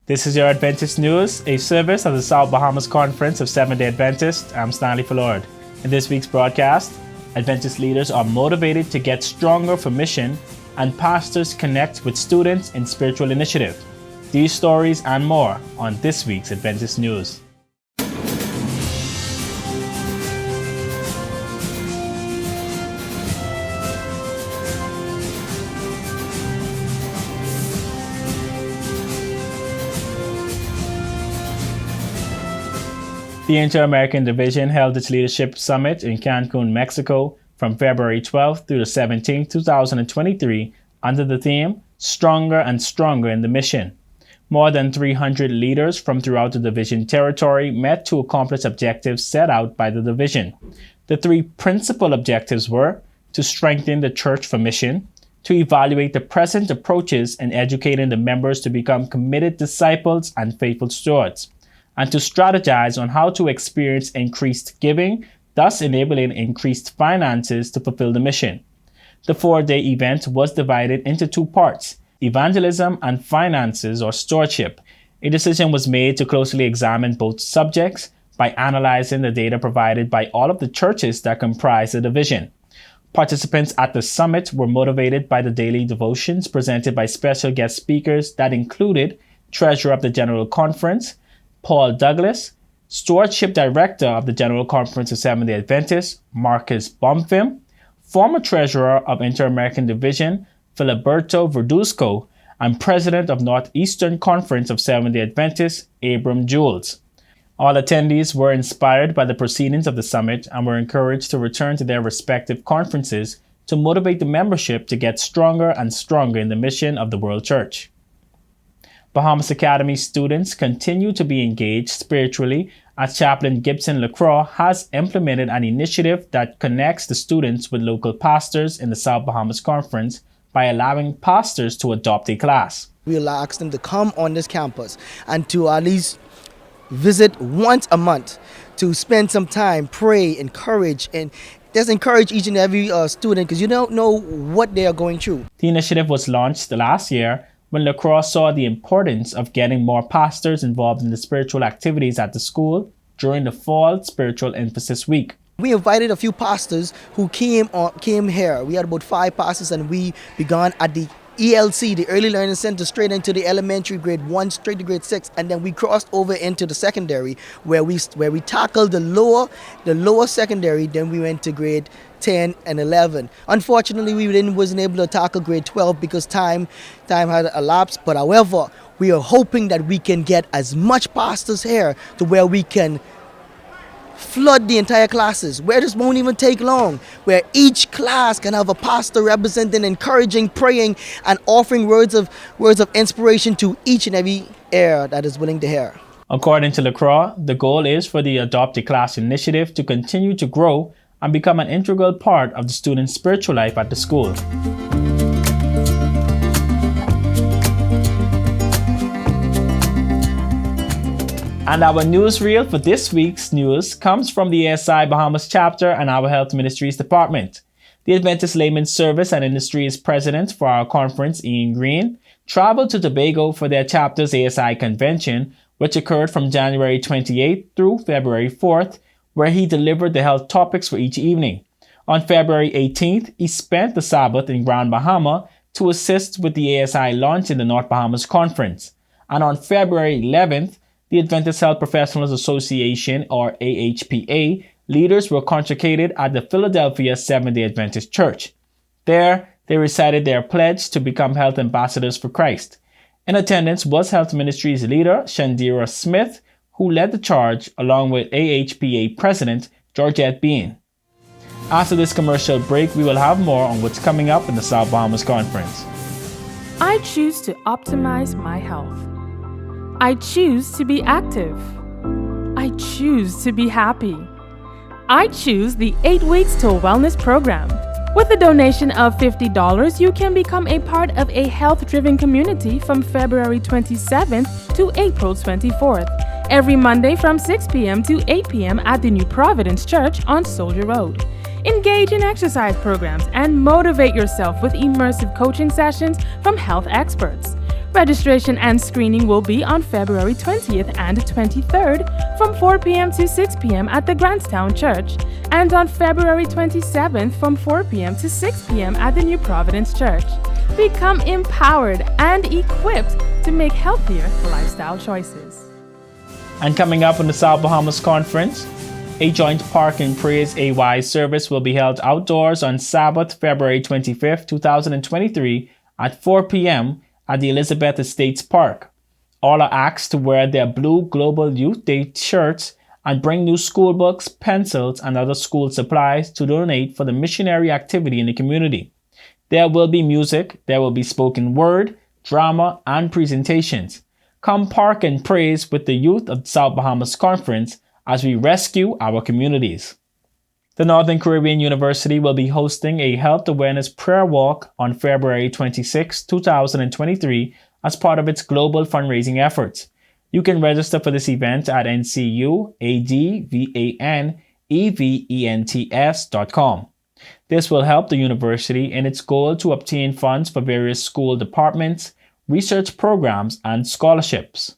This is your Adventist News, a service of the South Bahamas Conference of Seventh-day Adventists. I'm Stanley Fallord. In this week's broadcast, Adventist leaders are motivated to get stronger for mission, and pastors connect with students in spiritual initiative. These stories and more on this week's Adventist News. The Inter-American Division held its Leadership Summit in Cancun, Mexico from February 12th through the 17th, 2023 under the theme, Stronger and Stronger in the Mission. More than 300 leaders from throughout the division territory met to accomplish objectives set out by the division. The three principal objectives were to strengthen the church for mission, to evaluate the present approaches in educating the members to become committed disciples and faithful stewards, and to strategize on how to experience increased giving, thus enabling increased finances to fulfill the mission. The 4-day event was divided into two parts, evangelism and finances or stewardship. A decision was made to closely examine both subjects by analyzing the data provided by all of the churches that comprise the division. Participants at the summit were motivated by the daily devotions presented by special guest speakers that included Treasurer of the General Conference, Paul Douglas, Stewardship Director of the General Conference of Seventh-day Adventists, Marcus Bomfim, former Treasurer of Inter-American Division, Filiberto Verduzco, and President of Northeastern Conference of Seventh-day Adventists, Abram Jules. All attendees were inspired by the proceedings of the summit and were encouraged to return to their respective conferences to motivate the membership to get stronger and stronger in the mission of the World Church. Bahamas Academy students continue to be engaged spiritually as Chaplain Gibson LaCroix has implemented an initiative that connects the students with local pastors in the South Bahamas Conference by allowing pastors to adopt a class. We'll ask them to come on this campus and to at least visit once a month to spend some time, pray, encourage, and just encourage each and every student because you don't know what they are going through. The initiative was launched last year when LaCroix saw the importance of getting more pastors involved in the spiritual activities at the school during the Fall Spiritual Emphasis Week. We invited a few pastors who came here. We had about 5 pastors and we began at the ELC, the Early Learning Center, straight into the elementary grade 1 straight to grade 6, and then we crossed over into the secondary where we tackled the lower secondary. Then we went to grade 10 and 11. Unfortunately, we wasn't able to tackle grade 12 because time had elapsed. But however, we are hoping that we can get as much pastors here to where we can flood the entire classes, where this won't even take long, where each class can have a pastor representing, encouraging, praying, and offering words of inspiration to each and every ear that is willing to hear. According to LaCroix, the goal is for the Adopt a Class initiative to continue to grow and become an integral part of the student's spiritual life at the school. And our newsreel for this week's news comes from the ASI Bahamas chapter and our Health Ministries department. The Adventist Layman's Service and Industries President for our conference, Ian Green, traveled to Tobago for their chapter's ASI convention, which occurred from January 28th through February 4th, where he delivered the health topics for each evening. On February 18th, he spent the Sabbath in Grand Bahama to assist with the ASI launch in the North Bahamas Conference. And on February 11th, the Adventist Health Professionals Association, or AHPA, leaders were convocated at the Philadelphia Seventh-day Adventist Church. There, they recited their pledge to become health ambassadors for Christ. In attendance was Health Ministries leader Shandira Smith, who led the charge along with AHPA President Georgette Bean. After this commercial break, we will have more on what's coming up in the South Bahamas Conference. I choose to optimize my health. I choose to be active. I choose to be happy. I choose the 8 Weeks to Wellness program. With a donation of $50, you can become a part of a health-driven community from February 27th to April 24th, every Monday from 6 p.m. to 8 p.m. at the New Providence Church on Soldier Road. Engage in exercise programs and motivate yourself with immersive coaching sessions from health experts. Registration and screening will be on February 20th and 23rd from 4 p.m. to 6 p.m. at the Grantstown Church, and on February 27th from 4 p.m. to 6 p.m. at the New Providence Church. Become empowered and equipped to make healthier lifestyle choices. And coming up on the South Bahamas Conference, a joint Park and Praise AY service will be held outdoors on Sabbath, February 25th, 2023 at 4 p.m. at the Elizabeth Estates Park. All are asked to wear their blue Global Youth Day shirts and bring new school books, pencils, and other school supplies to donate for the missionary activity in the community. There will be music, there will be spoken word, drama, and presentations. Come park and praise with the youth of the South Bahamas Conference as we rescue our communities. The Northern Caribbean University will be hosting a health awareness prayer walk on February 26, 2023 as part of its global fundraising efforts. You can register for this event at ncuadvanevents.com. This will help the university in its goal to obtain funds for various school departments, research programs, and scholarships.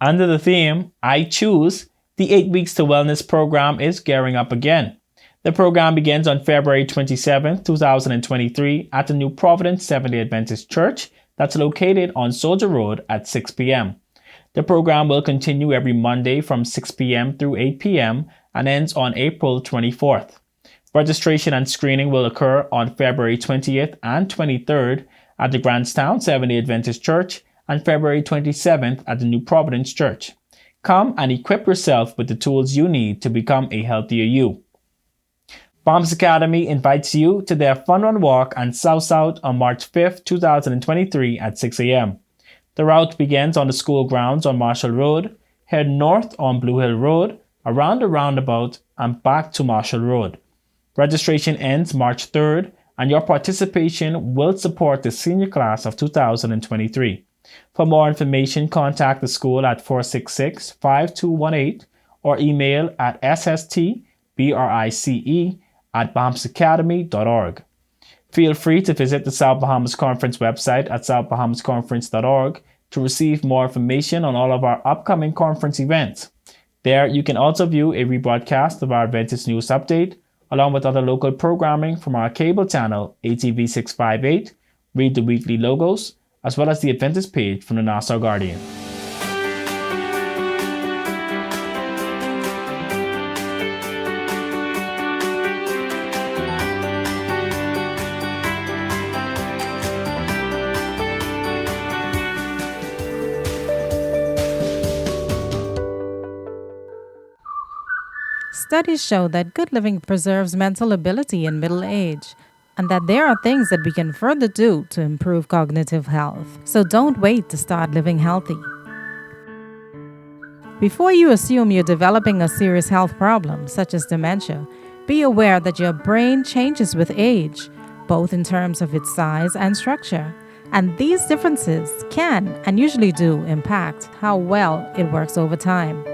Under the theme, I Choose, the 8 Weeks to Wellness program is gearing up again. The program begins on February 27, 2023 at the New Providence Seventh-day Adventist Church that's located on Soldier Road at 6 p.m. The program will continue every Monday from 6 p.m. through 8 p.m. and ends on April 24th. Registration and screening will occur on February 20th and 23rd at the Grantstown Seventh-day Adventist Church and February 27th at the New Providence Church. Come and equip yourself with the tools you need to become a healthier you. Bahamas Academy invites you to their Fun Run Walk and South on March 5th, 2023 at 6 a.m. The route begins on the school grounds on Marshall Road, head north on Blue Hill Road, around the roundabout, and back to Marshall Road. Registration ends March 3rd, and your participation will support the senior class of 2023. For more information, contact the school at 466-5218 or email at sstbrice@bahamasacademy.org. Feel free to visit the South Bahamas Conference website at southbahamasconference.org to receive more information on all of our upcoming conference events. There, you can also view a rebroadcast of our Adventist News Update, along with other local programming from our cable channel, ATV 658, read the weekly logos, as well as the Adventist page from the Nassau Guardian. Studies show that good living preserves mental ability in middle age, and that there are things that we can further do to improve cognitive health. So don't wait to start living healthy. Before you assume you're developing a serious health problem, such as dementia, be aware that your brain changes with age, both in terms of its size and structure. And these differences can, and usually do, impact how well it works over time.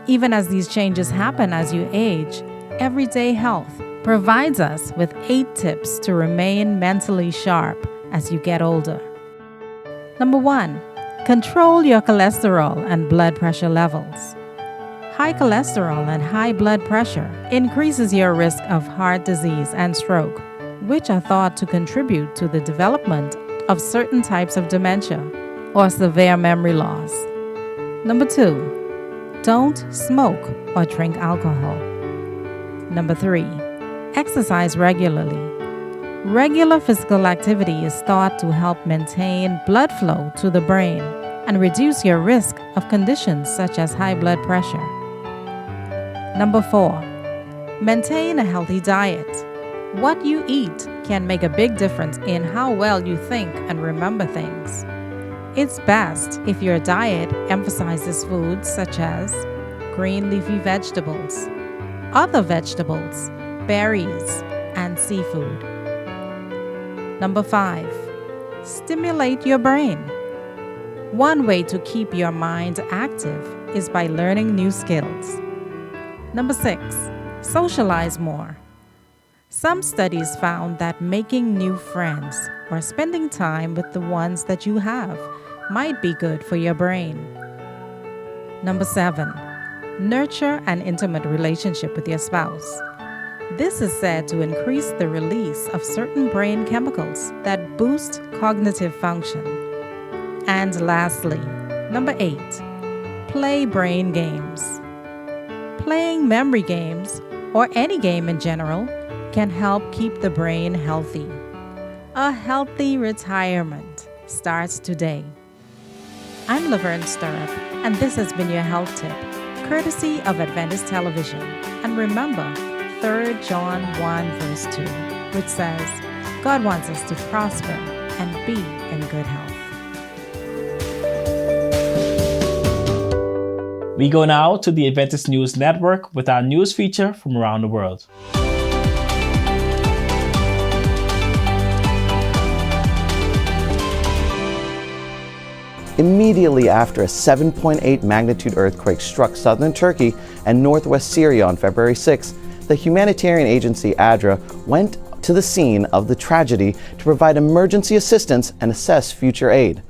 Even as these changes happen as you age, Everyday Health provides us with 8 tips to remain mentally sharp as you get older. Number 1, control your cholesterol and blood pressure levels. High cholesterol and high blood pressure increases your risk of heart disease and stroke, which are thought to contribute to the development of certain types of dementia or severe memory loss. Number 2, don't smoke or drink alcohol. Number 3, exercise regularly. Regular physical activity is thought to help maintain blood flow to the brain and reduce your risk of conditions such as high blood pressure. Number 4, maintain a healthy diet. What you eat can make a big difference in how well you think and remember things. It's best if your diet emphasizes foods such as green leafy vegetables, other vegetables, berries, and seafood. Number 5, stimulate your brain. One way to keep your mind active is by learning new skills. Number 6, socialize more. Some studies found that making new friends or spending time with the ones that you have might be good for your brain. Number 7, nurture an intimate relationship with your spouse. This is said to increase the release of certain brain chemicals that boost cognitive function. And lastly, number 8, play brain games. Playing memory games, or any game in general, can help keep the brain healthy. A healthy retirement starts today. I'm Laverne Stirrup, and this has been your health tip, courtesy of Adventist Television. And remember, 3 John 1 verse 2, which says, God wants us to prosper and be in good health. We go now to the Adventist News Network with our news feature from around the world. Immediately after a 7.8 magnitude earthquake struck southern Turkey and northwest Syria on February 6, the humanitarian agency Adra went to the scene of the tragedy to provide emergency assistance and assess future aid.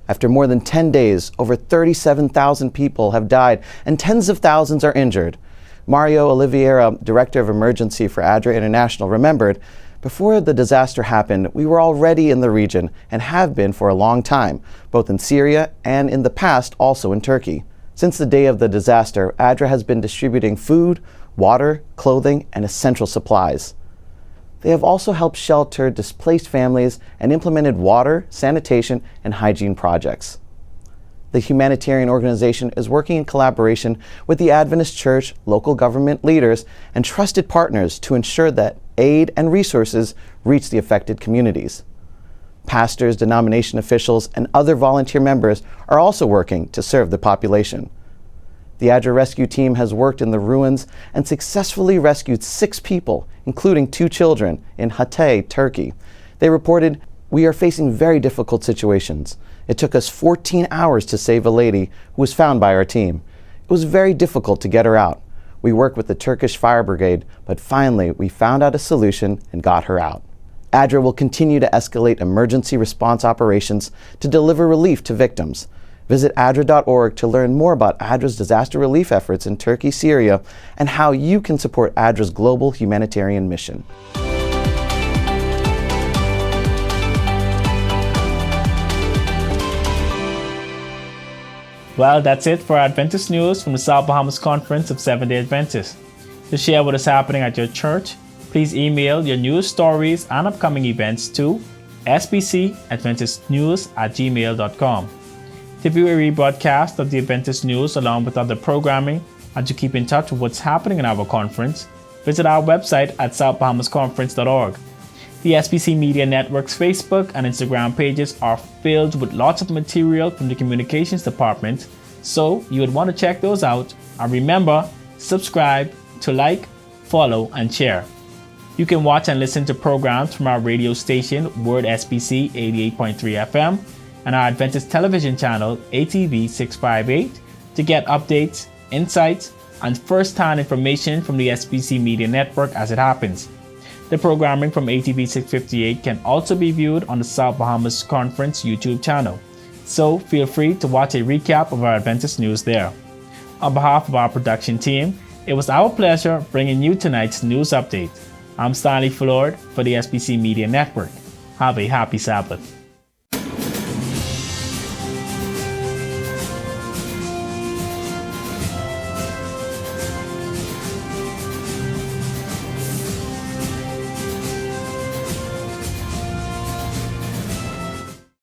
After more than 10 days, over 37,000 people have died and tens of thousands are injured. Mario Oliveira, Director of Emergency for Adra International, remembered, before the disaster happened, we were already in the region and have been for a long time, both in Syria and in the past also in Turkey. Since the day of the disaster, Adra has been distributing food, water, clothing, and essential supplies. They have also helped shelter displaced families and implemented water, sanitation, and hygiene projects. The humanitarian organization is working in collaboration with the Adventist Church, local government leaders, and trusted partners to ensure that aid and resources reach the affected communities. Pastors, denomination officials, and other volunteer members are also working to serve the population. The Adra rescue team has worked in the ruins and successfully rescued 6 people, including 2 children, in Hatay, Turkey. They reported, "We are facing very difficult situations. It took us 14 hours to save a lady who was found by our team. It was very difficult to get her out. We worked with the Turkish fire brigade, but finally we found out a solution and got her out." Adra will continue to escalate emergency response operations to deliver relief to victims. Visit adra.org to learn more about Adra's disaster relief efforts in Turkey, Syria, and how you can support Adra's global humanitarian mission. Well, that's it for Adventist News from the South Bahamas Conference of Seventh-day Adventists. To share what is happening at your church, please email your news stories and upcoming events to sbcadventistnews@gmail.com. To view a rebroadcast of the Adventist News along with other programming and to keep in touch with what's happening in our conference, visit our website at southbahamasconference.org. The SBC Media Network's Facebook and Instagram pages are filled with lots of material from the Communications Department, so you would want to check those out. And remember, subscribe to like, follow, and share. You can watch and listen to programs from our radio station, Word SBC 88.3 FM, and our Adventist television channel, ATV 658, to get updates, insights, and first-hand information from the SBC Media Network as it happens. The programming from ATV 658 can also be viewed on the South Bahamas Conference YouTube channel, so feel free to watch a recap of our Adventist news there. On behalf of our production team, it was our pleasure bringing you tonight's news update. I'm Stanley Fullord for the SBC Media Network. Have a happy Sabbath.